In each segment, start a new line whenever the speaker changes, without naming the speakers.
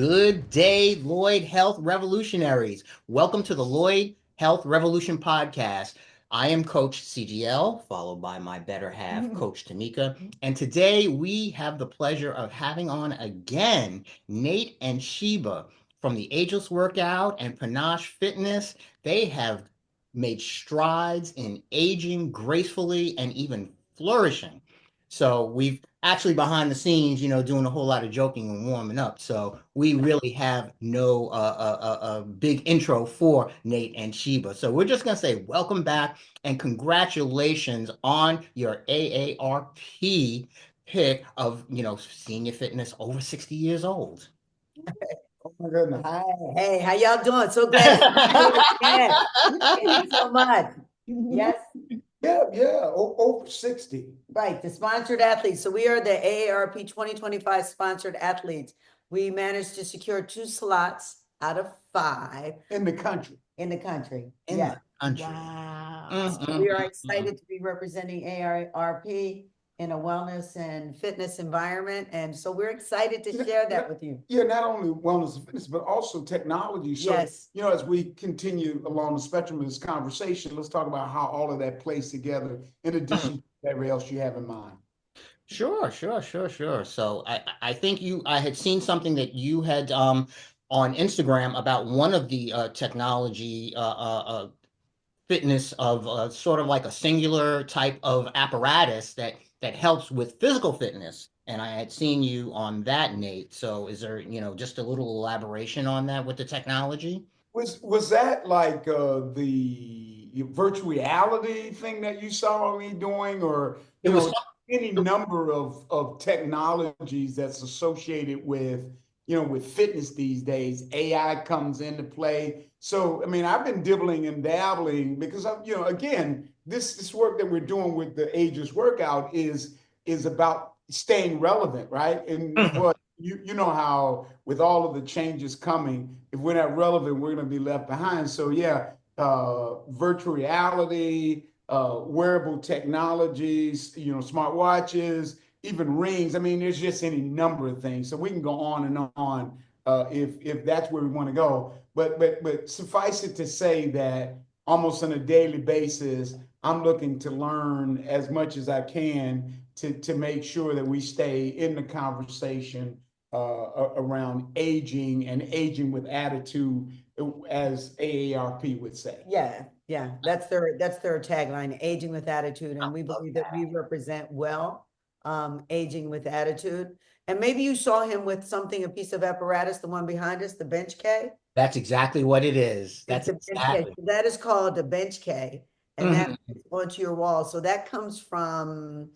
Good day, Lloyd Health Revolutionaries. Welcome to the Lloyd Health Revolution podcast. I am Coach CGL, followed by my better half, Coach Tamika. And today we have the pleasure of having on again Nate and Shebah from the Ageless Workout and Panache Fitness. They have made strides in aging gracefully and even flourishing. So we've actually behind the scenes, doing a whole lot of joking and warming up. So we really have no big intro for Nate and Shebah. So we're just gonna say welcome back and congratulations on your AARP pick of senior fitness over 60 years old.
Oh my goodness.
Hi, hey, how y'all doing? So glad to be here again. Thank you so much. Yes,
Yeah, over 60
right, the sponsored athletes. So we are the AARP 2025 sponsored athletes. We managed to secure 2 slots out of 5
in the country.
in the country.
In
Yeah.
the country.
Wow. So we are excited to be representing AARP in a wellness and fitness environment. And so we're excited to share that with you.
Yeah, not only wellness and fitness, but also technology. So,
Yes.
as we continue along the spectrum of this conversation, let's talk about how all of that plays together in addition to whatever else you have in mind.
Sure. So I think I had seen something that you had on Instagram about one of the technology fitness of sort of like a singular type of apparatus that helps with physical fitness. And I had seen you on that, Nate. So is there, just a little elaboration on that with the technology?
Was that like the virtual reality thing that you saw me doing, or
It was
any number of technologies that's associated with fitness these days? AI comes into play. So I mean, I've been dibbling and dabbling because again, this work that we're doing with the Ageless Workout is about staying relevant, right? And what you know how with all of the changes coming, if we're not relevant, we're going to be left behind. So yeah, virtual reality, wearable technologies, smartwatches, even rings. I mean, there's just any number of things. So we can go on and on if that's where we want to go. But suffice it to say that almost on a daily basis, I'm looking to learn as much as I can to make sure that we stay in the conversation around aging and aging with attitude, as AARP would say.
Yeah. That's their tagline, aging with attitude. And we believe that we represent aging with attitude. And maybe you saw him with something, a piece of apparatus, the one behind us, the bench K.
That's exactly what it is. That's exactly.
That is called the bench K, and that is onto your wall. So that comes from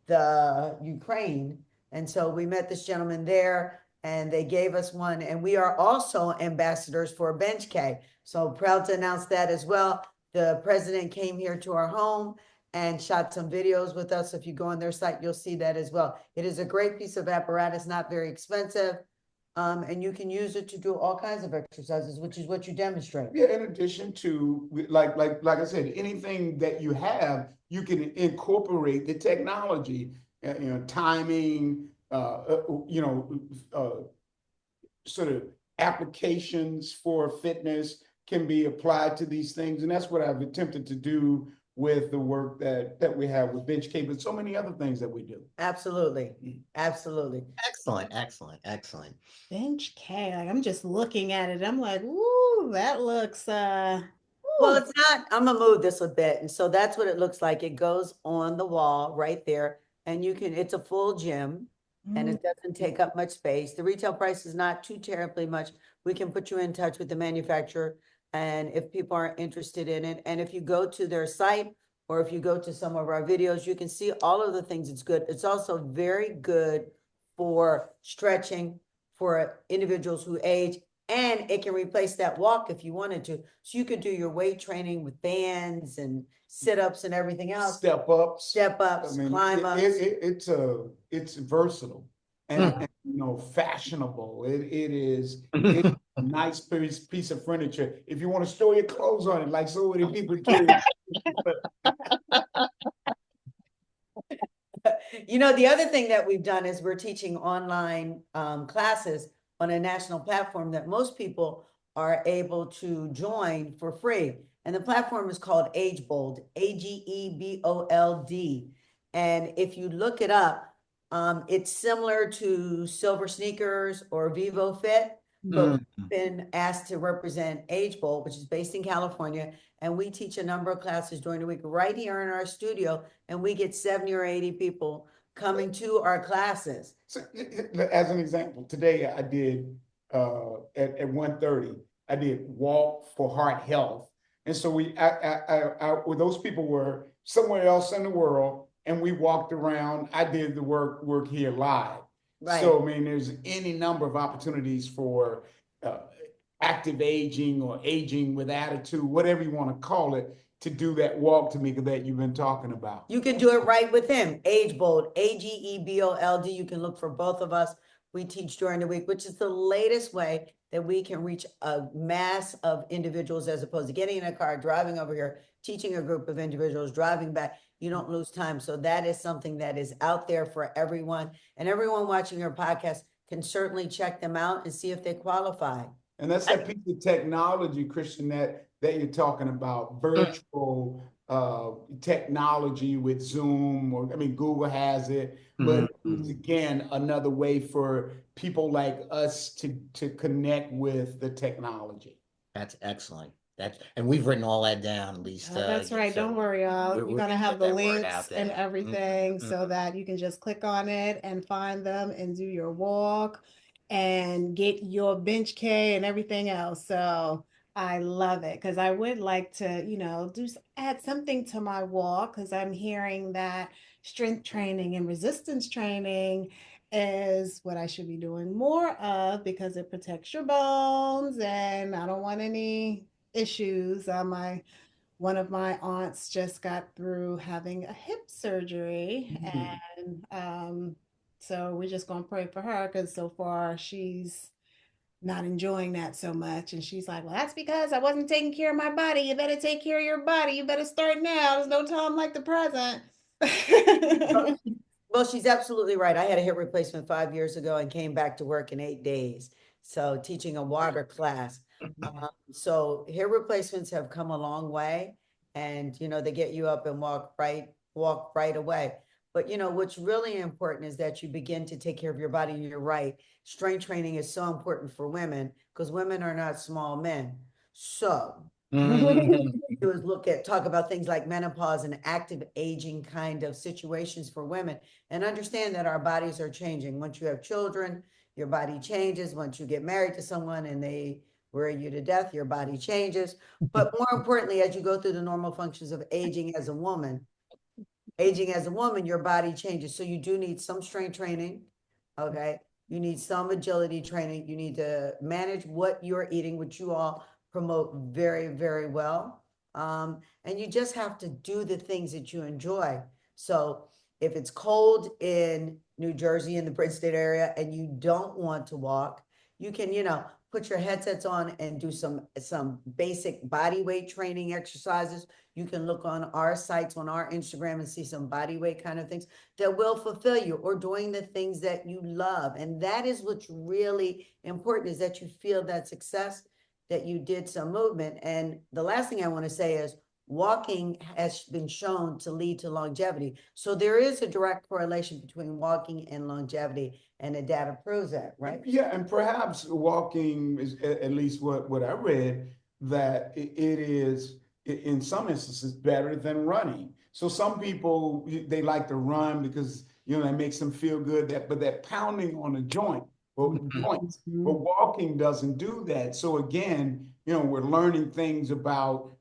the Ukraine. And so we met this gentleman there and they gave us one, and we are also ambassadors for Bench K. So proud to announce that as well. The president came here to our home and shot some videos with us. If you go on their site, you'll see that as well. It is a great piece of apparatus, not very expensive. And you can use it to do all kinds of exercises, which is what you demonstrate.
Yeah, in addition to like I said, anything that you have, you can incorporate the technology, timing, sort of applications for fitness can be applied to these things, and that's what I've attempted to do with the work that we have with Bench K, but so many other things that we do.
Absolutely.
Excellent.
Bench K, like I'm just looking at it. I'm like, ooh, that looks
well, it's not, I'm gonna move this a bit. And so that's what it looks like. It goes on the wall right there. And it's a full gym and it doesn't take up much space. The retail price is not too terribly much. We can put you in touch with the manufacturer, and if people are interested in it, and if you go to their site or if you go to some of our videos, you can see all of the things it's good. It's also very good for stretching for individuals who age, and it can replace that walk if you wanted to. So you could do your weight training with bands and sit-ups and everything else.
Step ups,
Climb ups.
It's versatile and fashionable. It is it's a nice piece of furniture. If you want to store your clothes on it, like so many people do.
The other thing that we've done is we're teaching online classes on a national platform that most people are able to join for free. And the platform is called Agebold, Agebold. And if you look it up, it's similar to Silver Sneakers or Vivo Fit, but we've been asked to represent Agebold, which is based in California. And we teach a number of classes during the week right here in our studio. And we get 70 or 80 people coming to our classes.
So, as an example, today I did at 1:30, I did walk for heart health. And so those people were somewhere else in the world, and we walked around. I did the work here live.
Right.
So, I mean, there's any number of opportunities for active aging or aging with attitude, whatever you want to call it, to do that walk, Tamika, that you've been talking about.
You can do it right with him. Agebold, Agebold. You can look for both of us. We teach during the week, which is the latest way that we can reach a mass of individuals as opposed to getting in a car, driving over here, teaching a group of individuals, driving back. You don't lose time. So that is something that is out there for everyone. And everyone watching your podcast can certainly check them out and see if they qualify.
And that's that piece of technology, Christian, that you're talking about, virtual technology with Zoom, or I mean, Google has it, but it's again another way for people like us to connect with the technology.
That's excellent. And we've written all that down, at least.
That's right.
So
Don't worry, y'all. We're gonna have the links and everything so that you can just click on it and find them and do your walk and get your bench K and everything else. So I love it because I would like to, add something to my walk because I'm hearing that strength training and resistance training is what I should be doing more of because it protects your bones and I don't want any issues. One of my aunts just got through having a hip surgery, and so we're just gonna pray for her because so far she's not enjoying that so much. And she's like, well, that's because I wasn't taking care of my body. You better take care of your body. You better start now. There's no time like the present.
Well, she's absolutely right. I had a hip replacement 5 years ago and came back to work in 8 days. So teaching a water class. So hip replacements have come a long way, and they get you up and walk right away. But what's really important is that you begin to take care of your body. And you're right. Strength training is so important for women because women are not small men. So do is talk about things like menopause and active aging kind of situations for women, and understand that our bodies are changing. Once you have children, your body changes. Once you get married to someone and they worry you to death, your body changes. But more importantly, as you go through the normal functions of aging as a woman, your body changes. So you do need some strength training. Okay. You need some agility training. You need to manage what you're eating, which you all promote very, very well. And you just have to do the things that you enjoy. So if it's cold in New Jersey, in the Princeton area, and you don't want to walk, you can, put your headsets on and do some basic body weight training exercises. You can look on our sites, on our Instagram, and see some body weight kind of things that will fulfill you, or doing the things that you love. And that is what's really important, is that you feel that success, that you did some movement. And the last thing I want to say is walking has been shown to lead to longevity. So there is a direct correlation between walking and longevity, and the data proves that, right?
Yeah, and perhaps walking is, at least what I read, that it is in some instances better than running. So some people, they like to run because that makes them feel good, but that pounding on a joints, but walking doesn't do that. So again, we're learning things about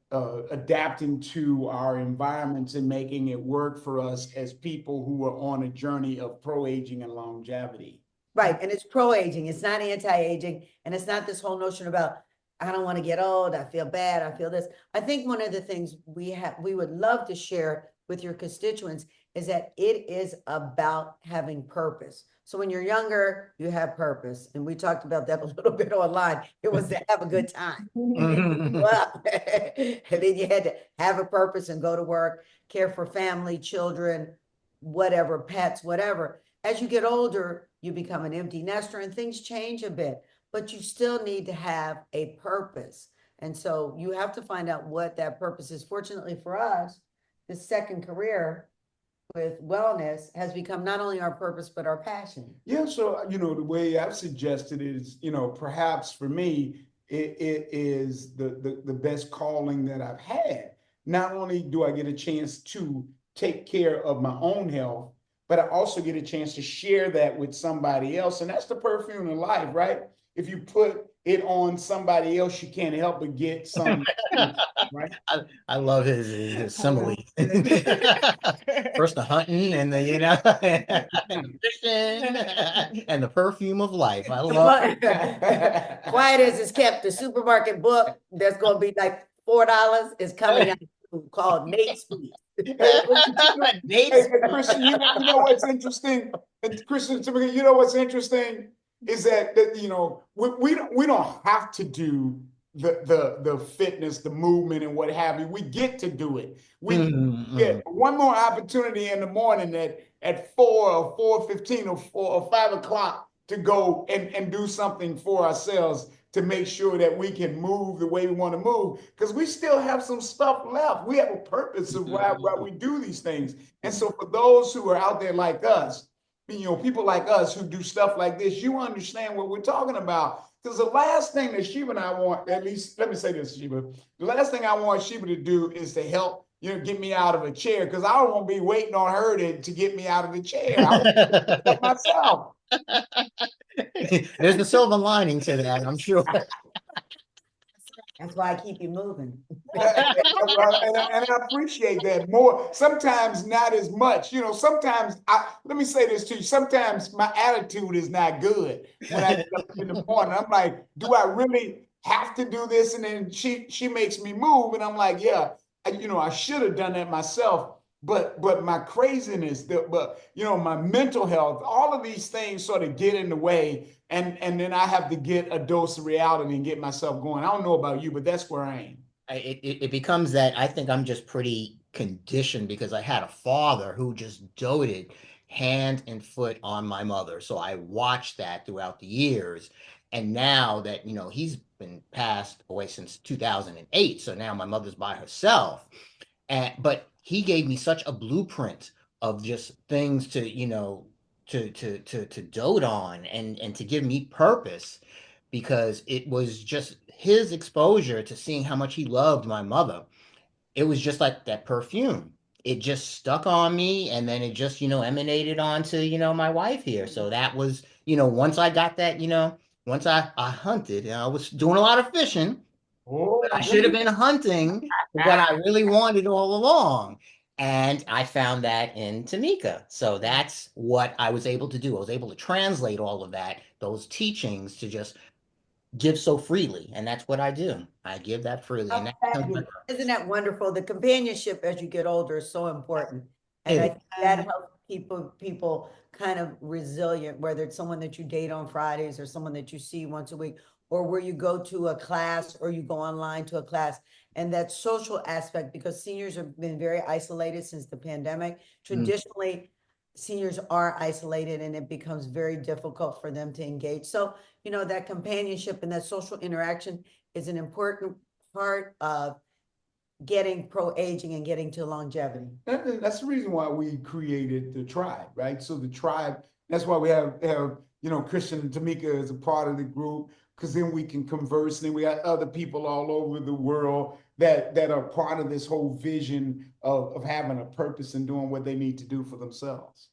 adapting to our environments and making it work for us as people who are on a journey of pro-aging and longevity.
Right. And it's pro-aging. It's not anti-aging. And it's not this whole notion about, I don't want to get old. I feel bad. I feel this. I think one of the things we would love to share with your constituents is that it is about having purpose. So when you're younger, you have purpose. And we talked about that a little bit online. It was to have a good time. And then you had to have a purpose and go to work, care for family, children, whatever, pets, whatever. As you get older, you become an empty nester and things change a bit. but you still need to have a purpose. And so you have to find out what that purpose is. Fortunately for us, the second career with wellness has become not only our purpose, but our passion.
Yeah, so the way I've suggested is, perhaps for me, it is the best calling that I've had. Not only do I get a chance to take care of my own health, but I also get a chance to share that with somebody else. And that's the perfume of life, right? If you put it on somebody else, you can't help but get some, right?
I love his simile. First the hunting and the and the fishing and the perfume of life. I love
Quiet as it's kept, the supermarket book that's going to be like $4 is coming out called Nate Shebah.
Hey, Christian, you know what's interesting? And Christian, you know what's interesting is that we don't have to do the fitness, the movement, and what have you. We get to do it. We get one more opportunity in the morning at 4 or 4:15 or 5 o'clock to go and do something for ourselves to make sure that we can move the way we want to move, because we still have some stuff left. We have a purpose of why we do these things. And so for those who are out there like us, people like us who do stuff like this, you understand what we're talking about. Because the last thing that Shebah and I want, at least let me say this, Shebah, the last thing I want Shebah to do is to help, get me out of a chair, because I don't want to be waiting on her to get me out of the chair. I want to help myself.
There's the silver lining to that, I'm sure.
That's why I keep you moving.
and I appreciate that more. Sometimes not as much. Sometimes let me say this to you. Sometimes my attitude is not good when I get up in the morning. I'm like, do I really have to do this? And then she makes me move, and I'm like, yeah, I should have done that myself. But my craziness, my mental health, all of these things sort of get in the way, and then I have to get a dose of reality and get myself going. I don't know about you, but that's where I am.
It becomes that I think I'm just pretty conditioned because I had a father who just doted hand and foot on my mother. So I watched that throughout the years. And now that, he's been passed away since 2008. So now my mother's by herself. But he gave me such a blueprint of just things to, to dote on and to give me purpose, because it was just his exposure to seeing how much he loved my mother. It was just like that perfume. It just stuck on me, and then it just, emanated onto, my wife here. So that was, once I got that, once I hunted, and I was doing a lot of fishing, but I should have been hunting what I really wanted all along. And I found that in Tamika. So that's what I was able to do. I was able to translate all of that, those teachings, to just give so freely. And that's what I do. I give that freely. And
Isn't that wonderful? The companionship as you get older is so important. And I think that helps people kind of resilient, whether it's someone that you date on Fridays or someone that you see once a week, or where you go to a class or you go online to a class. And that social aspect, because seniors have been very isolated since the pandemic. Traditionally, seniors are isolated, and it becomes very difficult for them to engage. So, that companionship and that social interaction is an important part of getting pro-aging and getting to longevity.
That's the reason why we created the tribe, right? So the tribe, that's why we have Christian and Tamika as a part of the group, because then we can converse, and then we have other people all over the world that are part of this whole vision of having a purpose and doing what they need to do for themselves.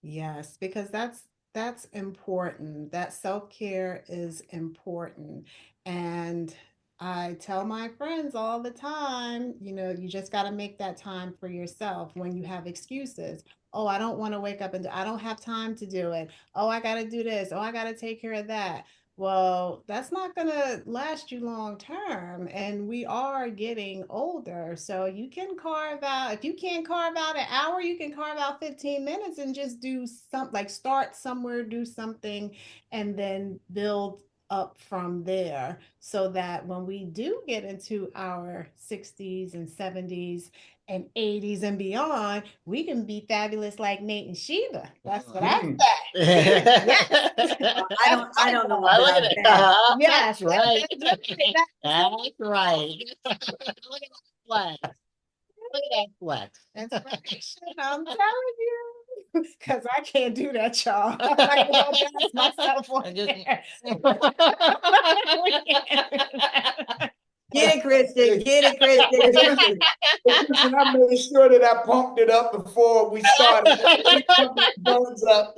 Yes, because that's important. That self-care is important. And I tell my friends all the time, you just got to make that time for yourself when you have excuses. Oh, I don't want to wake up and I don't have time to do it. Oh, I got to do this. Oh, I got to take care of that. Well, that's not going to last you long term. And we are getting older. So you can carve out, if you can't carve out an hour, you can carve out 15 minutes and just do something, like start somewhere, do something, and then build up from there, so that when we do get into our 60s and 70s and 80s and beyond, we can be fabulous like Nate and Shebah. That's what I say.
I don't know
I look
about
at it.
that.
Yes, right. That's right. Look at that flex. Look at that flex.
Inspiration, I'm telling you, because I can't do that, y'all. I'm not gonna go past myself on there.
Get it, Kristen. Get it, Kristen.
Listen, I made sure that I pumped it up before we started. Bugs up.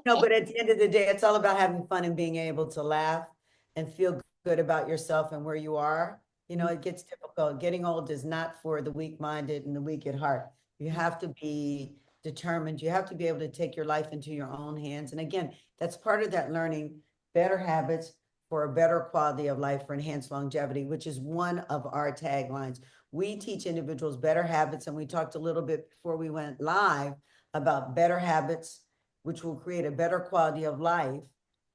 No, but at the end of the day, it's all about having fun and being able to laugh and feel good about yourself and where you are. You know, it gets difficult. Getting old is not for the weak-minded and the weak at heart. You have to be determined. You have to be able to take your life into your own hands. And again, that's part of that learning better habits for a better quality of life for enhanced longevity, which is one of our taglines. We teach individuals better habits, and we talked a little bit before we went live about better habits, which will create a better quality of life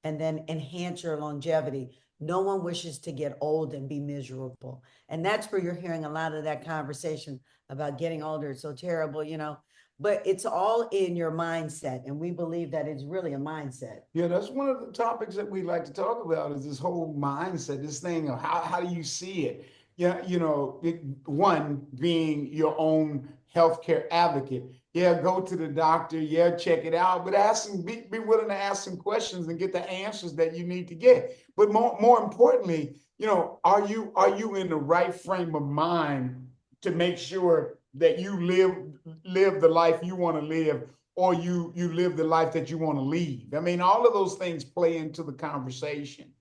and then enhance your longevity. No one wishes to get old and be miserable. And that's where you're hearing a lot of that conversation about getting older. It's so terrible, you know, but it's all in your mindset. And we believe that it's really a mindset.
Yeah, that's one of the topics that we like to talk about is this whole mindset, this thing of how do you see it? Yeah, you know, one being your own healthcare advocate. Yeah, go to the doctor. Yeah, check it out. But ask them, be willing to ask some questions and get the answers that you need to get. But more importantly, you know, are you in the right frame of mind to make sure that you live the life you want to live, or you live the life that you want to lead? I mean, all of those things play into the conversation.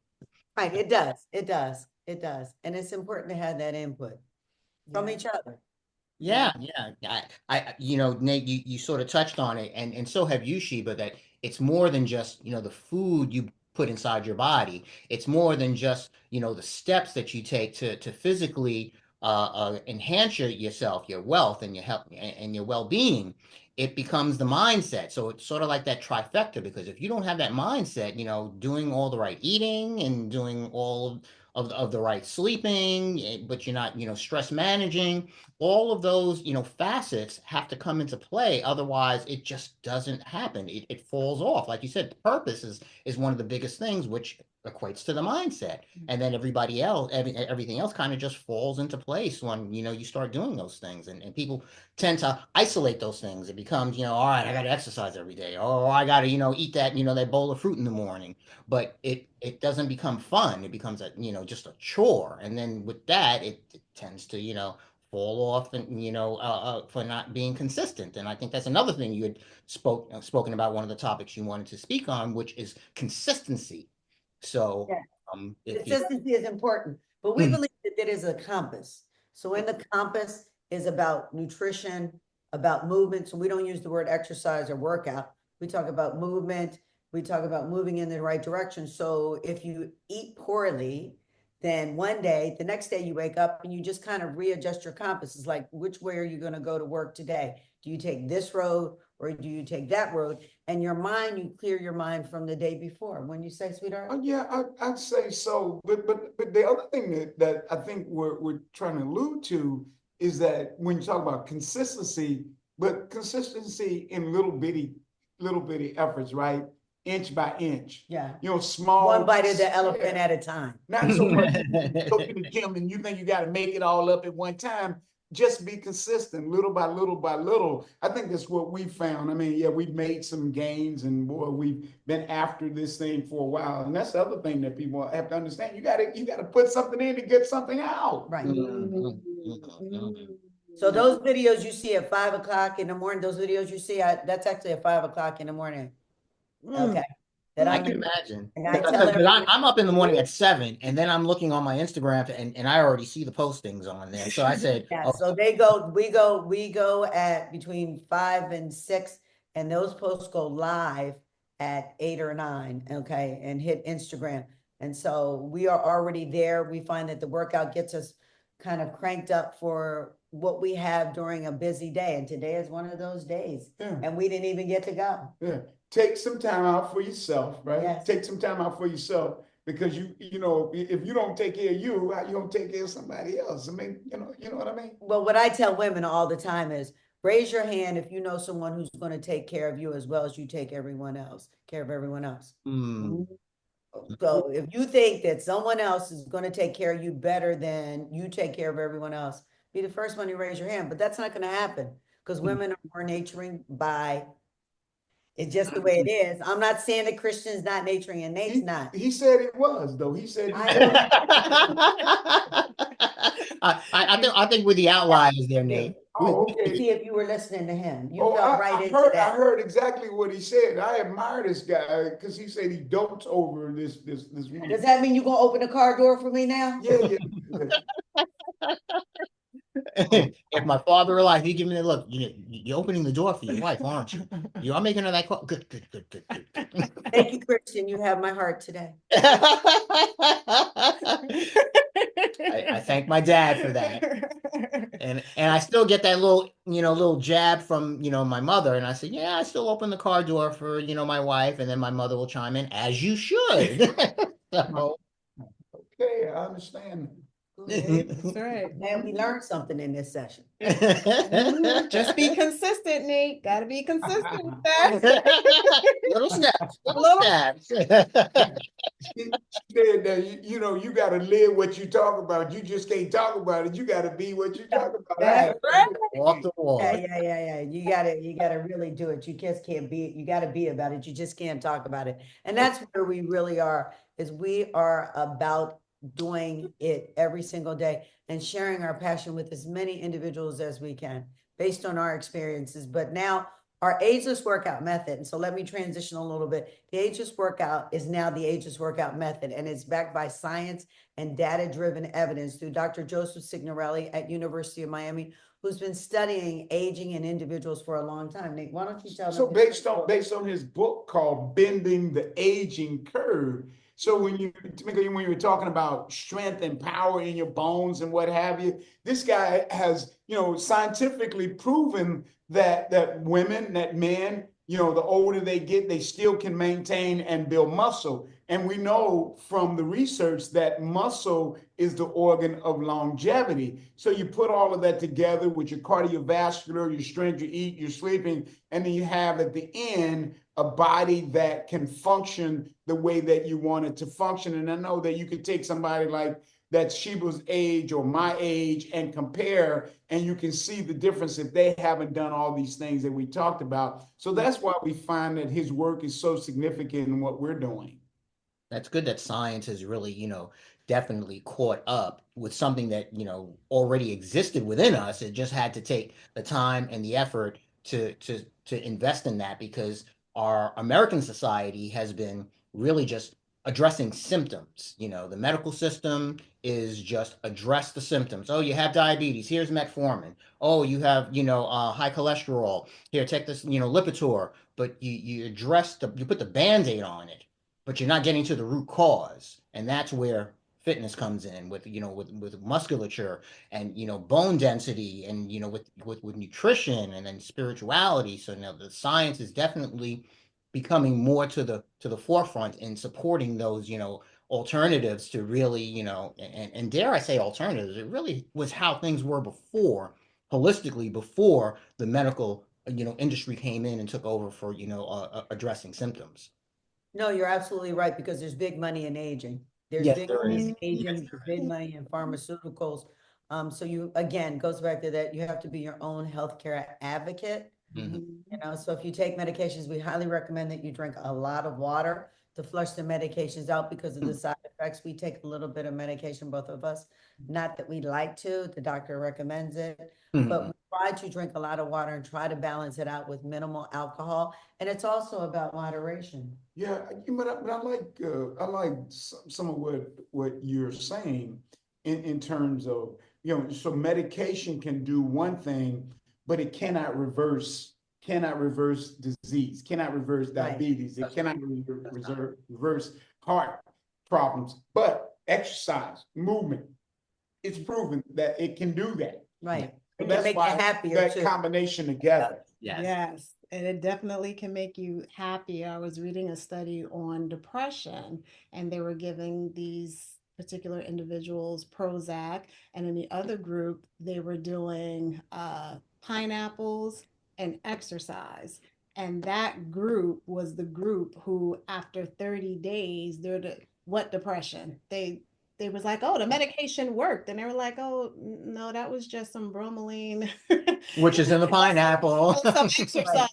Right, it does. It does. It does. And it's important to have that input from each other.
Yeah, yeah. You know, Nate, you sort of touched on it, and so have you, Sheba, that it's more than just, you know, the food you put inside your body. It's more than just, you know, the steps that you take to physically enhance yourself, your wealth, and your health and your well-being. It becomes the mindset. So it's sort of like that trifecta, because if you don't have that mindset, you know, doing all the right eating and doing all of the right sleeping, but you're not, you know, stress managing, all of those, you know, facets have to come into play. Otherwise, it just doesn't happen. It falls off. Like you said, purpose is one of the biggest things, which equates to the mindset. And then everything else kind of just falls into place when, you know, you start doing those things. And people tend to isolate those things. It becomes, you know, all right, I got to exercise every day. Or I got to, you know, eat that, you know, that bowl of fruit in the morning. But it doesn't become fun. It becomes a, you know, just a chore. And then with that, it tends to, you know, fall off, and you know, for not being consistent. And I think that's another thing you had spoken about, one of the topics you wanted to speak on, which is consistency. So
Yeah.
if
Consistency is important, but we believe that it is a compass. So in the compass is about nutrition, about movement. So we don't use the word exercise or workout. We talk about movement. We talk about moving in the right direction. So if you eat poorly, then one day, the next day you wake up and you just kind of readjust your compass. It's like, which way are you going to go to work today? Do you take this road or do you take that road? And your mind, you clear your mind from the day before. When you say, sweetheart?
Yeah, I'd say so. But the other thing that I think we're trying to allude to is that when you talk about consistency, but consistency in little bitty efforts, right? Inch by inch.
Yeah.
You know, small.
One bite of the elephant at a time.
Not so much go to the gym and you think you got to make it all up at one time. Just be consistent, little by little by little. I think that's what we found. I mean, yeah, we've made some gains, and boy, we've been after this thing for a while. And that's the other thing that people have to understand. You gotta put something in to get something out.
Right.
Mm-hmm.
So those videos you see at 5 o'clock in the morning, those videos you see, that's actually at 5 o'clock in the morning. Okay.
That I can imagine.
And I tell
I'm up in the morning at 7, and then I'm looking on my Instagram, and I already see the postings on there. So I said,
yeah,
oh.
So we go at between 5 and 6, and those posts go live at 8 or 9, okay, and hit Instagram. And so we are already there. We find that the workout gets us kind of cranked up for what we have during a busy day. And today is one of those days.
Yeah.
And we didn't even get to go.
Yeah. Take some time out for yourself, right?
Yes.
Take some time out for yourself, because you know, if you don't take care of you, how you gonna take care of somebody else? I mean, you know what I mean?
Well, what I tell women all the time is raise your hand if you know someone who's going to take care of you as well as you take care of everyone else.
Mm.
So if you think that someone else is going to take care of you better than you take care of everyone else, be the first one to raise your hand. But that's not going to happen because women are more nurturing by it's just the way it is. I'm not saying that Christian's not nurturing and Nate's not.
He said it was, though. He said he
I think we're the outliers there, Nate.
Oh, okay.
See if you were listening to him. You
Oh,
fell right into
I
that.
heard exactly what he said. I admire this guy because he said he dotes over this woman.
Does that mean you're gonna open the car door for me now?
Yeah.
If my father were alive, he'd give me the look. You're opening the door for your wife, aren't you? You are making her that call. Good.
Thank you, Christian. You have my heart today.
I thank my dad for that. And I still get that little jab from, my mother. And I say, yeah, I still open the car door for, my wife. And then my mother will chime in, as you should. So.
Okay, I understand.
That's right.
Man, we learned something in this session.
Just be consistent, Nate. Gotta be consistent with
Little steps.
She said that you got to live what you talk about. You just can't talk about it. You got to be what you talk about.
That's right.
Walk the walk.
Yeah. You gotta really do it. You just can't be. You gotta be about it. You just can't talk about it. And that's where we really are. Is we are about doing it every single day and sharing our passion with as many individuals as we can based on our experiences. But now our ageless workout method. And so let me transition a little bit. The ageless workout is now the ageless workout method, and it's backed by science and data-driven evidence through Dr. Joseph Signorelli at University of Miami, who's been studying aging in individuals for a long time. Nate, why don't you tell them?
So based on his book called Bending the Aging Curve. So when you were talking about strength and power in your bones and what have you, this guy has, scientifically proven that men, the older they get, they still can maintain and build muscle. And we know from the research that muscle is the organ of longevity. So you put all of that together with your cardiovascular, your strength, you eat, you're sleeping, and then you have at the end a body that can function the way that you want it to function. And I know that you could take somebody like that's Shebah's age or my age and compare, and you can see the difference if they haven't done all these things that we talked about. So that's why we find that his work is so significant in what we're doing.
That's good that science has really, definitely caught up with something that, already existed within us. It just had to take the time and the effort to invest in that, because our American society has been really just addressing symptoms. The medical system is just address the symptoms. Oh, you have diabetes. Here's metformin. Oh, you have, high cholesterol. Here, take this, Lipitor. But you put the Band-Aid on it, but you're not getting to the root cause. And that's where fitness comes in with musculature and, bone density and, with nutrition and then spirituality. So now the science is definitely becoming more to the forefront in supporting those, alternatives to really, and dare I say alternatives, it really was how things were before, holistically, before the medical, industry came in and took over for, addressing symptoms.
No, you're absolutely right, because there's big money in aging. There's
Yes,
big
there
money
is.
in aging, big money in pharmaceuticals. So you, again, goes back to that, you have to be your own healthcare advocate. So if you take medications, we highly recommend that you drink a lot of water to flush the medications out because of the side effects. We take a little bit of medication, both of us. Not that we like to, the doctor recommends it, but we try to drink a lot of water and try to balance it out with minimal alcohol. And it's also about moderation.
Yeah, but I like some of what you're saying in terms of, so medication can do one thing, but it cannot reverse disease, cannot reverse diabetes, it cannot reverse heart problems. But exercise, movement, it's proven that it can do that.
Right. It can
that's
make you
why
happier
that
too.
combination together.
Yes.
Yes, and it definitely can make you happy. I was reading a study on depression, and they were giving these particular individuals Prozac, and in the other group, they were doing pineapples and exercise. And that group was the group who, after 30 days, what depression? They was like, oh, the medication worked. And they were like, oh, no, that was just some bromelain.
Which is in the pineapple.
Some exercise,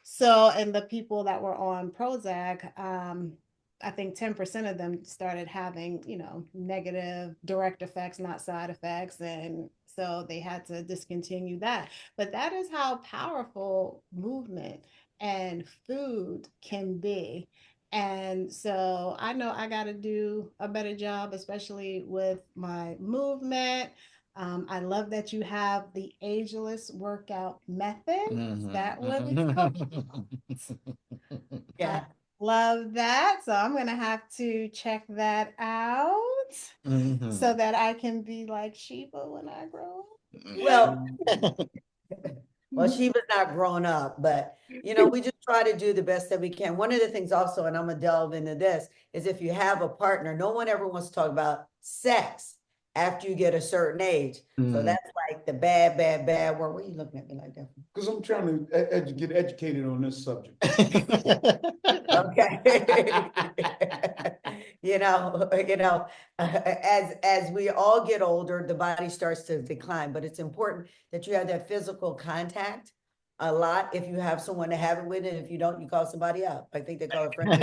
So, and the people that were on Prozac, I think 10% of them started having, negative direct effects, not side effects. And so they had to discontinue that. But that is how powerful movement and food can be. And so I know I got to do a better job, especially with my movement. I love that you have the ageless workout method. Is that what it's called?
Yeah.
I love that. So I'm going to have to check that out so that I can be like Shebah when I grow up.
Well, Sheba's not grown up, but we just try to do the best that we can. One of the things also, and I'm gonna delve into this, is if you have a partner, no one ever wants to talk about sex after you get a certain age. So that's like the bad, bad, bad word. What are you looking at me like that?
Because I'm trying to get educated on this subject.
Okay. As we all get older, the body starts to decline, but it's important that you have that physical contact a lot if you have someone to have it with, and if you don't, you call somebody up. I think they call it friends.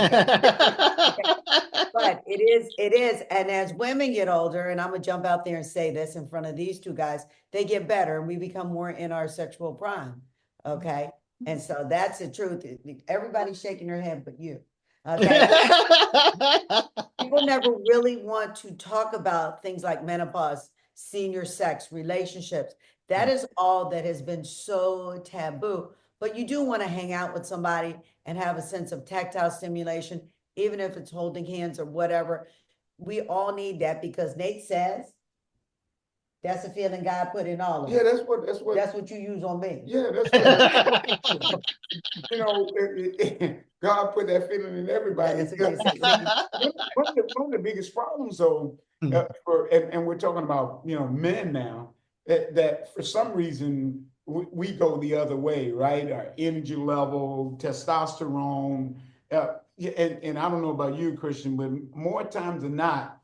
But it is. And as women get older, and I'm gonna jump out there and say this in front of these two guys, they get better and we become more in our sexual prime. Okay. And so that's the truth. Everybody's shaking their head, but you. Okay. People never really want to talk about things like menopause, senior sex, relationships. That is all that has been so taboo. But you do want to hang out with somebody and have a sense of tactile stimulation, even if it's holding hands or whatever. We all need that because Nate says that's a feeling God put in all of us.
Yeah, that's what
you use on me.
Yeah, that's what God put that feeling in everybody. One of the biggest problems, though, and we're talking about men now, that for some reason we go the other way, right? Our energy level, testosterone, and I don't know about you, Christian, but more times than not,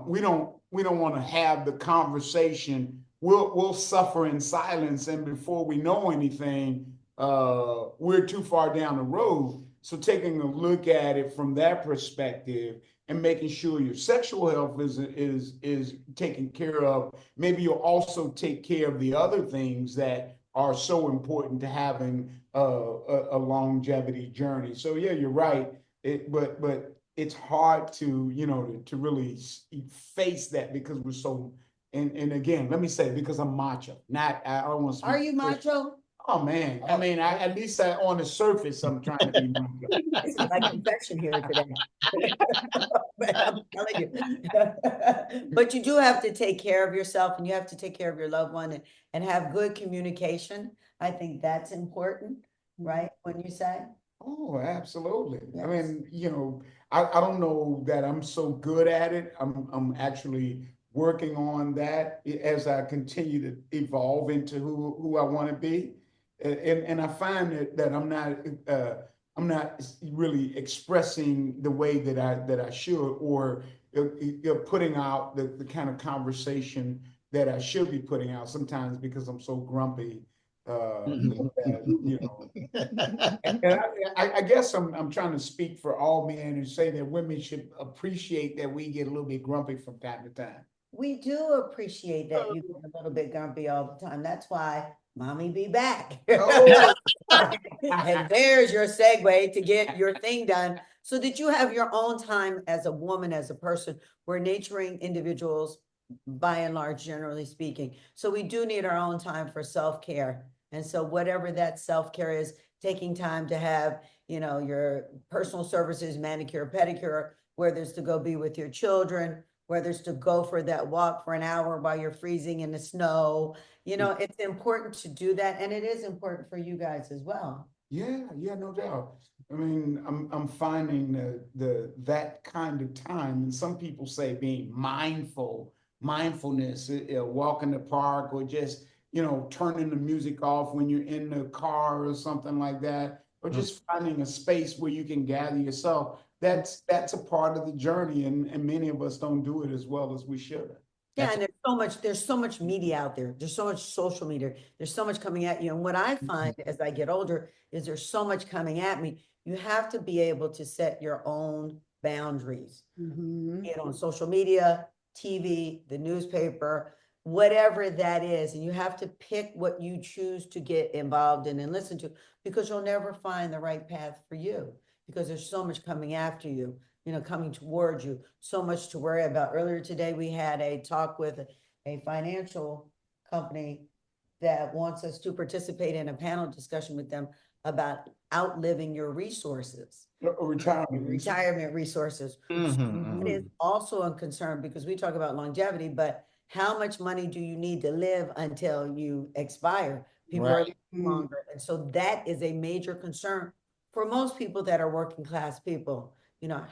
we don't want to have the conversation. We'll suffer in silence, and before we know anything, we're too far down the road. So taking a look at it from that perspective and making sure your sexual health is taken care of. Maybe you'll also take care of the other things that are so important to having a longevity journey. So yeah, you're right. But it's hard to to really face that because we're so. And again, let me say, because I'm macho. I don't want to speak.
Are you macho?
Oh man, I mean, at least on the surface, I'm trying to be macho.
This is like confession here today. But I'm telling you. But you do have to take care of yourself, and you have to take care of your loved one, and have good communication. I think that's important, right? When you say.
Oh, absolutely.
Yes.
I mean, I don't know that I'm so good at it. I'm actually working on that as I continue to evolve into who I want to be. And I find that I'm not really expressing the way that I should, or putting out the kind of conversation that I should be putting out sometimes because I'm so grumpy. And I guess I'm trying to speak for all men and say that women should appreciate that we get a little bit grumpy from time to time.
We do appreciate that you get a little bit grumpy all the time. That's why mommy be back.
Oh.
And there's your segue to get your thing done so that you have your own time as a woman, as a person. We're nurturing individuals by and large, generally speaking. So we do need our own time for self-care. And so whatever that self-care is, taking time to have, your personal services, manicure, pedicure, whether it's to go be with your children, whether it's to go for that walk for an hour while you're freezing in the snow. It's important to do that. And it is important for you guys as well.
Yeah, no doubt. I mean, I'm finding that kind of time, and some people say being mindfulness, walk in the park, or just turning the music off when you're in the car or something like that, or just finding a space where you can gather yourself. That's a part of the journey, and many of us don't do it as well as we should.
Yeah, and there's so much media out there. There's so much social media. There's so much coming at you. And what I find as I get older is there's so much coming at me. You have to be able to set your own boundaries. Be it on social media, TV, the newspaper, whatever that is. And you have to pick what you choose to get involved in and listen to, because you'll never find the right path for you, because there's so much coming after you, coming towards you, so much to worry about. Earlier today, we had a talk with a financial company that wants us to participate in a panel discussion with them about outliving your resources. Retirement resources. It is also a concern, because we talk about longevity, but how much money do you need to live until you expire? People are living longer. And so that is a major concern for most people that are working class people.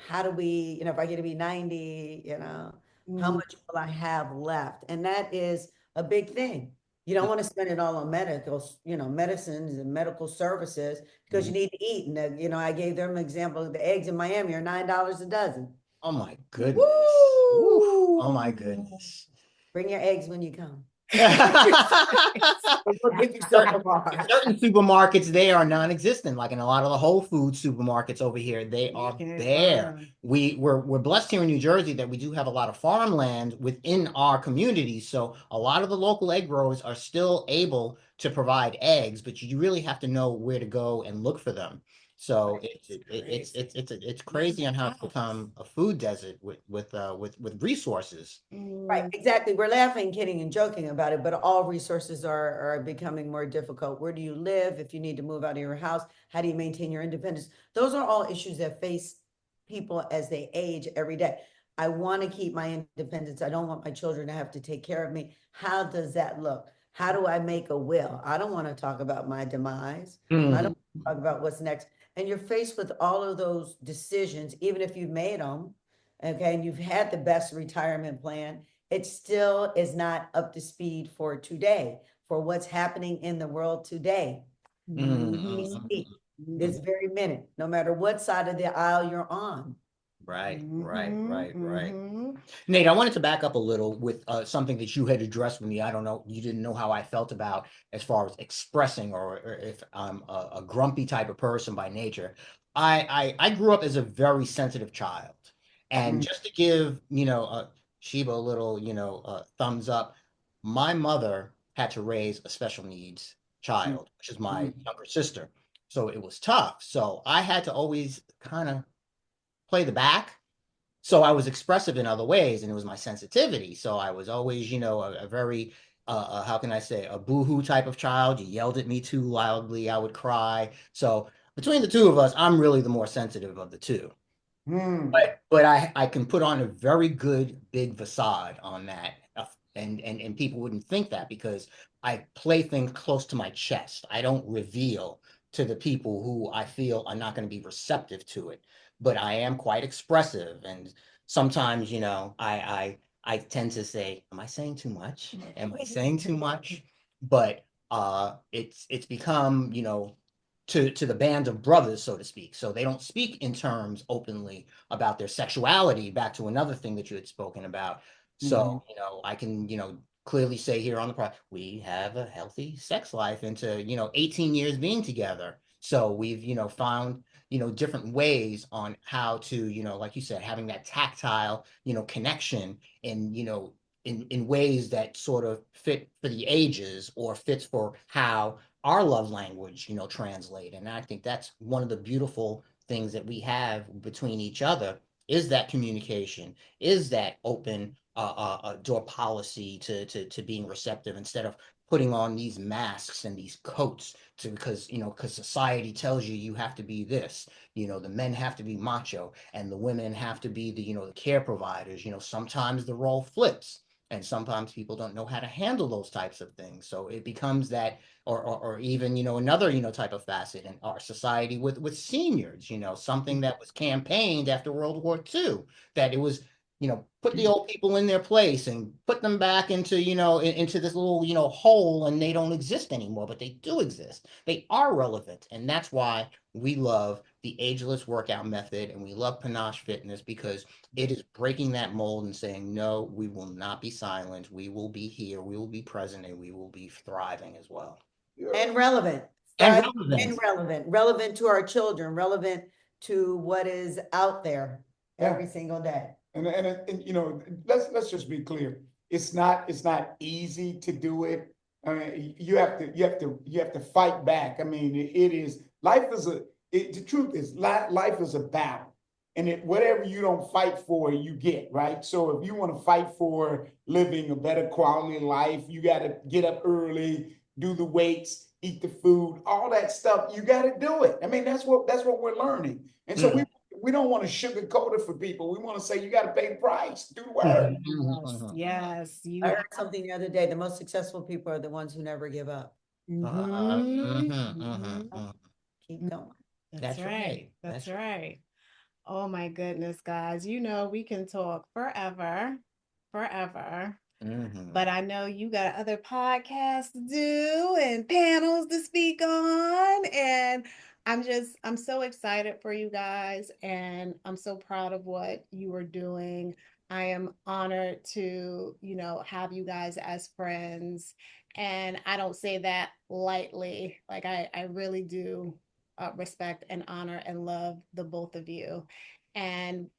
How do we, if I get to be 90, how much will I have left? And that is a big thing. You don't want to spend it all on medicines and medical services, because you need to eat. And, I gave them an example. The eggs in Miami are $9 a dozen.
Oh my goodness. Oh my goodness.
Bring your eggs when you come.
Certain supermarkets, they are non-existent. Like in a lot of the Whole Foods supermarkets over here, they are there. We're blessed here in New Jersey that we do have a lot of farmland within our community. So a lot of the local egg growers are still able to provide eggs, but you really have to know where to go and look for them. So it's crazy on how it's become a food desert with resources.
Right, exactly. We're laughing, kidding, and joking about it, but all resources are becoming more difficult. Where do you live? If you need to move out of your house, how do you maintain your independence? Those are all issues that face people as they age every day. I want to keep my independence. I don't want my children to have to take care of me. How does that look? How do I make a will? I don't want to talk about my demise. I don't want to talk about what's next. And you're faced with all of those decisions, even if you've made them, okay, and you've had the best retirement plan, it still is not up to speed for today, for what's happening in the world today. This very minute, no matter what side of the aisle you're on.
Right. Nate, I wanted to back up a little with something that you had addressed with me. I don't know, you didn't know how I felt about as far as expressing, or if I'm a grumpy type of person by nature. I grew up as a very sensitive child. And just to give, Shebah a little, thumbs up, my mother had to raise a special needs child, which is my younger sister. So it was tough. So I had to always kind of play the back. So I was expressive in other ways, and it was my sensitivity. So I was always, a very, how can I say, a boohoo type of child. You yelled at me too loudly, I would cry. So between the two of us, I'm really the more sensitive of the two. But I can put on a very good big facade on that. And people wouldn't think that, because I play things close to my chest. I don't reveal to the people who I feel are not going to be receptive to it. But I am quite expressive, and sometimes, I tend to say, am I saying too much? Am I saying too much? But it's become, to the band of brothers, so to speak. So they don't speak in terms openly about their sexuality, back to another thing that you had spoken about. So, I can, clearly say here on the podcast, we have a healthy sex life into, 18 years being together. So we've, found, different ways on how to, like you said, having that tactile, connection, and, in ways that sort of fit for the ages, or fits for how our love language, translate. And I think that's one of the beautiful things that we have between each other, is that communication, is that open door policy to being receptive instead of putting on these masks and these coats to because society tells you have to be this. The men have to be macho and the women have to be the care providers. Sometimes the role flips and sometimes people don't know how to handle those types of things, so it becomes that. Or even another type of facet in our society with seniors, something that was campaigned after World War II, that it was put the old people in their place and put them back into, into this little, hole, and they don't exist anymore, but they do exist. They are relevant. And that's why we love the Ageless workout method and we love Panache Fitness, because it is breaking that mold and saying, no, we will not be silent. We will be here. We will be present, and we will be thriving as well.
And relevant.
And
relevant to our children, relevant to what is out there every single day.
And let's just be clear. It's not easy to do it. I mean, you have to fight back. I mean, it is life is the truth is life is a battle. And whatever you don't fight for, you get, right? So if you want to fight for living a better quality of life, you got to get up early, do the weights, eat the food, all that stuff. You got to do it. I mean, that's what we're learning. And so we don't want to sugarcoat it for people. We want to say you got to pay the price, do the work.
Yes.
I heard something the other day. The most successful people are the ones who never give up.
Keep
going.
That's right. That's right. Oh my goodness, guys. We can talk forever. But I know you got other podcasts to do and panels to speak on. And I'm so excited for you guys. And I'm so proud of what you are doing. I am honored to, have you guys as friends. And I don't say that lightly. Like I really do respect and honor and love the both of you. And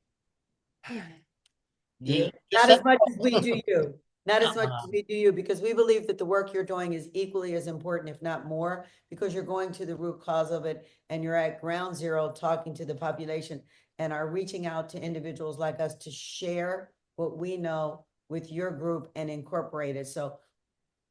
not as much as we do you. Not as much as we do you, because we believe that the work you're doing is equally as important, if not more, because you're going to the root cause of it and you're at ground zero talking to the population and are reaching out to individuals like us to share what we know with your group and incorporate it. So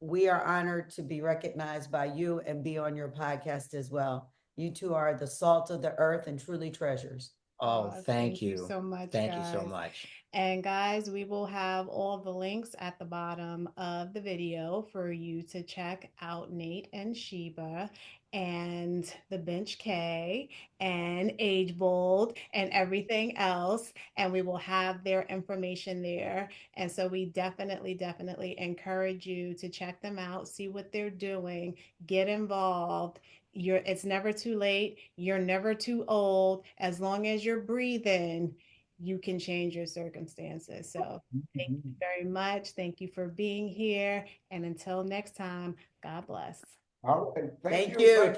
we are honored to be recognized by you and be on your podcast as well. You two are the salt of the earth and truly treasures.
Oh, thank you
so much.
Thank you so much.
And guys, we will have all the links at the bottom of the video for you to check out Nate and Shebah and the Bench K and Age Bold and everything else. And we will have their information there. And so we definitely encourage you to check them out, see what they're doing, get involved. It's never too late. You're never too old. As long as you're breathing, you can change your circumstances. So thank you very much. Thank you for being here. And until next time, God bless.
All right.
Thank you.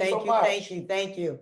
Thank you.